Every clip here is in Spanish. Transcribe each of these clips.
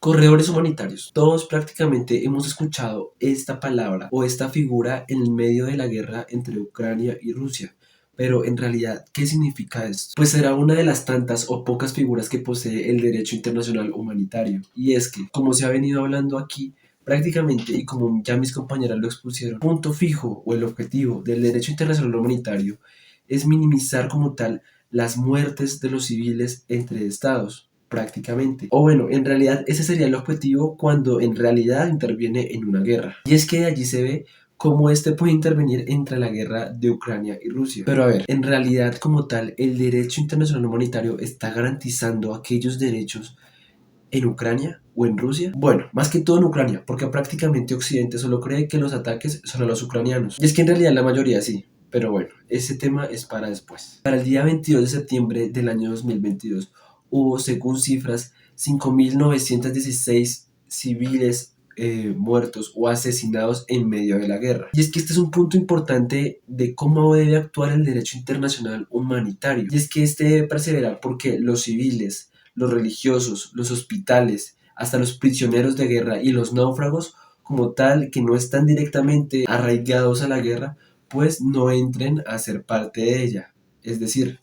Corredores humanitarios. Todos prácticamente hemos escuchado esta palabra o esta figura en el medio de la guerra entre Ucrania y Rusia. Pero en realidad, ¿qué significa esto? Pues será una de las tantas o pocas figuras que posee el derecho internacional humanitario. Y es que, como se ha venido hablando aquí, prácticamente, y como ya mis compañeras lo expusieron, el punto fijo o el objetivo del derecho internacional humanitario es minimizar como tal las muertes de los civiles entre estados prácticamente. O bueno, en realidad ese sería el objetivo cuando en realidad interviene en una guerra. Y es que de allí se ve cómo este puede intervenir entre la guerra de Ucrania y Rusia. Pero a ver, en realidad como tal, el derecho internacional humanitario está garantizando aquellos derechos en Ucrania o en Rusia. Bueno, más que todo en Ucrania, porque prácticamente Occidente solo cree que los ataques son a los ucranianos. Y es que en realidad la mayoría sí. Pero bueno, ese tema es para después. Para el día 22 de septiembre del año 2022 hubo, según cifras, 5.916 civiles muertos o asesinados en medio de la guerra. Y es que este es un punto importante de cómo debe actuar el derecho internacional humanitario. Y es que este debe perseverar porque los civiles, los religiosos, los hospitales, hasta los prisioneros de guerra y los náufragos, como tal, que no están directamente arraigados a la guerra, pues no entren a ser parte de ella. Es decir,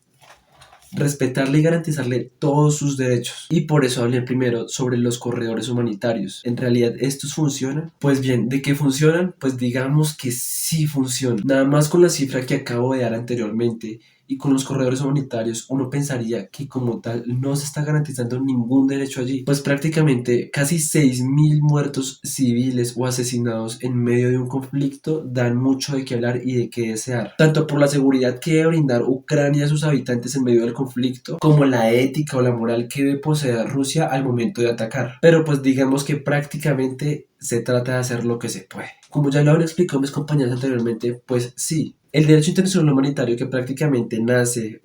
respetarle y garantizarle todos sus derechos. Y por eso hablé primero sobre los corredores humanitarios. ¿En realidad estos funcionan? Pues bien, ¿de qué funcionan? Pues digamos que sí funcionan. Nada más con la cifra que acabo de dar anteriormente y con los corredores humanitarios, uno pensaría que como tal no se está garantizando ningún derecho allí. Pues prácticamente casi 6.000 muertos civiles o asesinados en medio de un conflicto dan mucho de qué hablar y de qué desear. Tanto por la seguridad que debe brindar Ucrania a sus habitantes en medio del conflicto, como la ética o la moral que debe poseer Rusia al momento de atacar. Pero pues digamos que prácticamente se trata de hacer lo que se puede. Como ya lo han explicado mis compañeros anteriormente, pues sí, el derecho internacional humanitario que prácticamente nace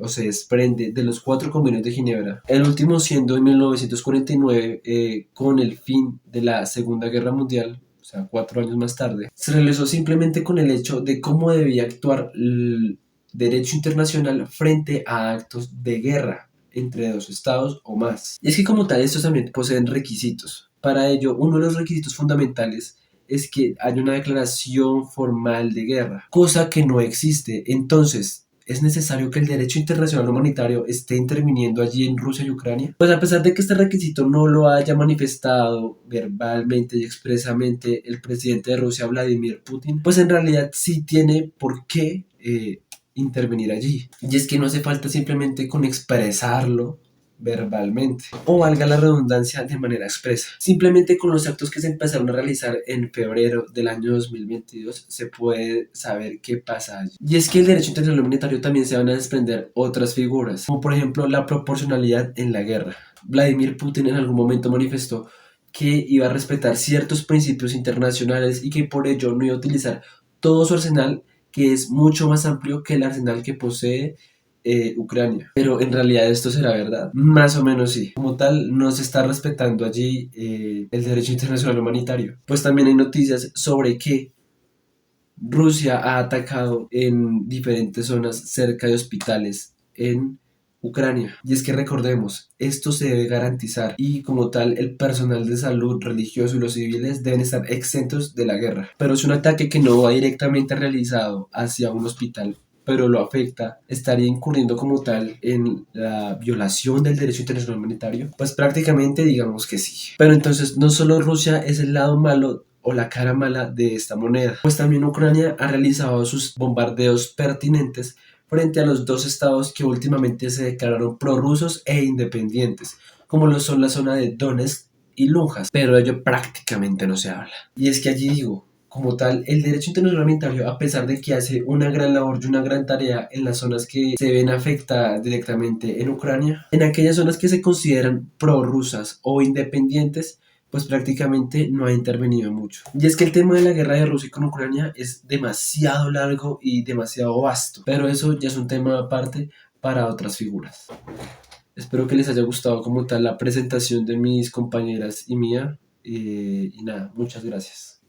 o se desprende de los 4 convenios de Ginebra, el último siendo en 1949 con el fin de la Segunda Guerra Mundial, o sea, 4 años más tarde, se realizó simplemente con el hecho de cómo debía actuar el derecho internacional frente a actos de guerra entre dos estados o más. Y es que como tal estos también poseen requisitos. Para ello, uno de los requisitos fundamentales es que haya una declaración formal de guerra, cosa que no existe. Entonces, ¿es necesario que el derecho internacional humanitario esté interviniendo allí en Rusia y Ucrania? Pues a pesar de que este requisito no lo haya manifestado verbalmente y expresamente el presidente de Rusia, Vladimir Putin, pues en realidad sí tiene por qué intervenir allí. Y es que no hace falta simplemente con expresarlo verbalmente, o valga la redundancia, de manera expresa. Simplemente con los actos que se empezaron a realizar en febrero del año 2022 se puede saber qué pasa allí. Y es que el derecho internacional humanitario también se van a desprender otras figuras, como por ejemplo la proporcionalidad en la guerra. Vladimir Putin en algún momento manifestó que iba a respetar ciertos principios internacionales y que por ello no iba a utilizar todo su arsenal, que es mucho más amplio que el arsenal que posee Ucrania. Pero en realidad esto será verdad. Más o menos sí. Como tal, no se está respetando allí el derecho internacional humanitario. Pues también hay noticias sobre que Rusia ha atacado en diferentes zonas cerca de hospitales en Ucrania. Y es que recordemos, esto se debe garantizar y como tal el personal de salud religioso y los civiles deben estar exentos de la guerra. Pero es un ataque que no va directamente realizado hacia un hospital, pero lo afecta, estaría incurriendo como tal en la violación del derecho internacional humanitario, pues prácticamente digamos que sí. Pero entonces no solo Rusia es el lado malo o la cara mala de esta moneda, pues también Ucrania ha realizado sus bombardeos pertinentes frente a los dos estados que últimamente se declararon prorrusos e independientes, como lo son la zona de Donetsk y Luhansk, pero de ello prácticamente no se habla. Y es que allí digo, como tal, el derecho internacional humanitario, a pesar de que hace una gran labor y una gran tarea en las zonas que se ven afectadas directamente en Ucrania, en aquellas zonas que se consideran prorrusas o independientes, pues prácticamente no ha intervenido mucho. Y es que el tema de la guerra de Rusia con Ucrania es demasiado largo y demasiado vasto, pero eso ya es un tema aparte para otras figuras. Espero que les haya gustado como tal la presentación de mis compañeras y mía. Y nada, muchas gracias.